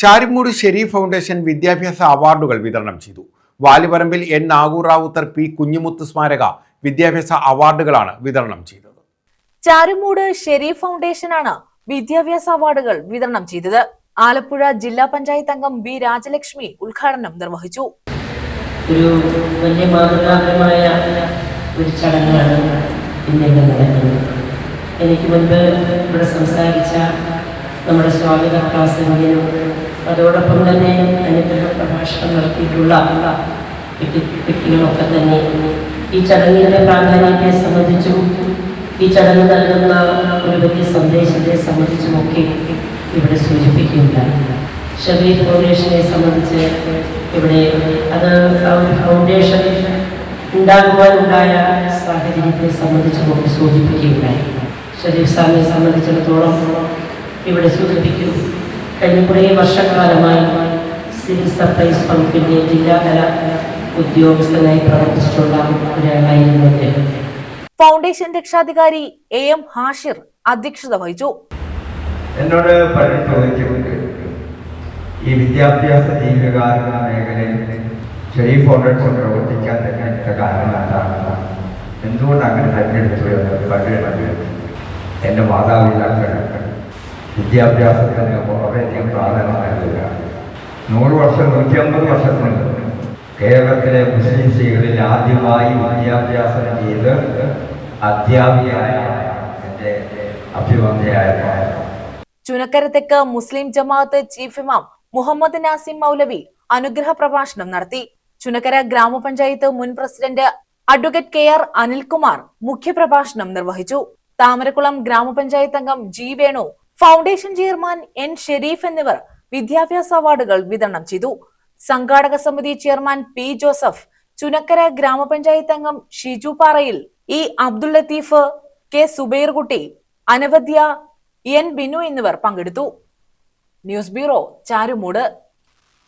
Charimood Sharif foundation വിദ്യാഭ്യാസ അവാർഡുകൾ വിതരണം ചെയ്തു. വാലിപറമ്പിൽ എൻ നാഗൂറാവുത്തർ പി കുഞ്ഞുമുത്ത് സ്മാരക വിദ്യാഭ്യാസ അവാർഡുകളാണ് വിതരണം ചെയ്തത്. ചാരിമൂട് ഷെരീഫ് ഫൗണ്ടേഷനാണ് വിദ്യാഭ്യാസ അവാർഡുകൾ വിതരണം ചെയ്തത്. ആലപ്പുഴ ജില്ലാ പഞ്ചായത്ത് അംഗം ബി രാജലക്ഷ്മി ഉദ്ഘാടനം നിർവഹിച്ചു. ഒരു വലിയ മാതൃകാപരമായ ഒരു ചടങ്ങാണ് ഇന്ന് നടക്കുന്നത്. എനിക്ക് മുൻപ് ഇവിടെ സംസാരിച്ച നമ്മുടെ സ്വാഗത പ്രാസംഗികനും അതോടൊപ്പം തന്നെ അനുഗ്രഹ പ്രഭാഷണം നടത്തിയിട്ടുള്ള വ്യക്തികളൊക്കെ തന്നെ ഈ ചടങ്ങിൻ്റെ പ്രാധാന്യത്തെ സംബന്ധിച്ചും ഈ ചടങ്ങ് നൽകുന്ന ഒരു വലിയ സന്ദേശത്തെ സംബന്ധിച്ചുമൊക്കെ ഇവിടെ സൂചിപ്പിക്കുകയുണ്ടായി. ഷെരീഫ് ഫൗണ്ടേഷനെ സംബന്ധിച്ച് ഇവിടെ അത് ആ ഒരു ഫൗണ്ടേഷൻ ഉണ്ടാകുവാനുണ്ടായ സാഹചര്യത്തെ സംബന്ധിച്ചുമൊക്കെ സൂചിപ്പിക്കുകയുണ്ടായി. ഷെരീഫ് സാറിനെ സംബന്ധിച്ചിടത്തോളം ഇവിടെ സൂചിപ്പിക്കും, കഴിഞ്ഞ കുറേ വർഷക്കാലമായി സിവിൽ സപ്ലൈസ് വകുപ്പിൻ്റെ ജില്ലാതല ഉദ്യോഗസ്ഥനായി പ്രവർത്തിച്ചിട്ടുള്ള ഒരാളായിരുന്നു. ഫൗണ്ടേഷൻ രക്ഷാധികാരി AM ഹാഷിർ അധ്യക്ഷത വഹിച്ചു. എന്നോട് പലരും ചോദിച്ചിട്ടുണ്ട്, ഈ വിദ്യാഭ്യാസ ജീവകാരുണ്യ മേഖലയിൽ ഷെരീഫ് ഫൗണ്ടേഷൻ പ്രവർത്തിക്കാൻ തിരഞ്ഞെടുത്ത കാരണം എന്താണ്, എന്തുകൊണ്ട് അങ്ങനെ തിരഞ്ഞെടുത്തു എന്ന് പലരും. എൻ്റെ മാതാപിതാക്കൾ വിദ്യാഭ്യാസത്തിന് വളരെയധികം പ്രാധാന്യം നൽകുക. 100 വർഷം 150 വർഷത്തിനുണ്ട് കേരളത്തിലെ മുസ്ലിം സ്ത്രീകളിൽ ആദ്യമായി വിദ്യാഭ്യാസം ചെയ്ത് അധ്യാപികയായ എൻ്റെ അഭിവന്ദയായ ചുനക്കര തെക്ക് മുസ്ലിം ജമാഅത്ത് ചീഫ് ഇമാം മുഹമ്മദ് നാസിം മൗലവി അനുഗ്രഹ പ്രഭാഷണം നടത്തി. ചുനക്കര ഗ്രാമപഞ്ചായത്ത് മുൻ പ്രസിഡന്റ് അഡ്വക്കേറ്റ് KR അനിൽകുമാർ മുഖ്യപ്രഭാഷണം നിർവഹിച്ചു. താമരക്കുളം ഗ്രാമപഞ്ചായത്ത് അംഗം G Venu, foundation chairman N Sherif എന്നിവർ വിദ്യാഭ്യാസ അവാർഡുകൾ വിതരണം ചെയ്തു. സംഘാടക സമിതി ചെയർമാൻ P ജോസഫ്, ചുനക്കര ഗ്രാമപഞ്ചായത്ത് അംഗം ഷിജു പാറയിൽ, E Abdul Latheef, K Subairkutty, അനവദ്യ, N Binu എന്നിവർ പങ്കെടുത്തു. News bureau, Charummood.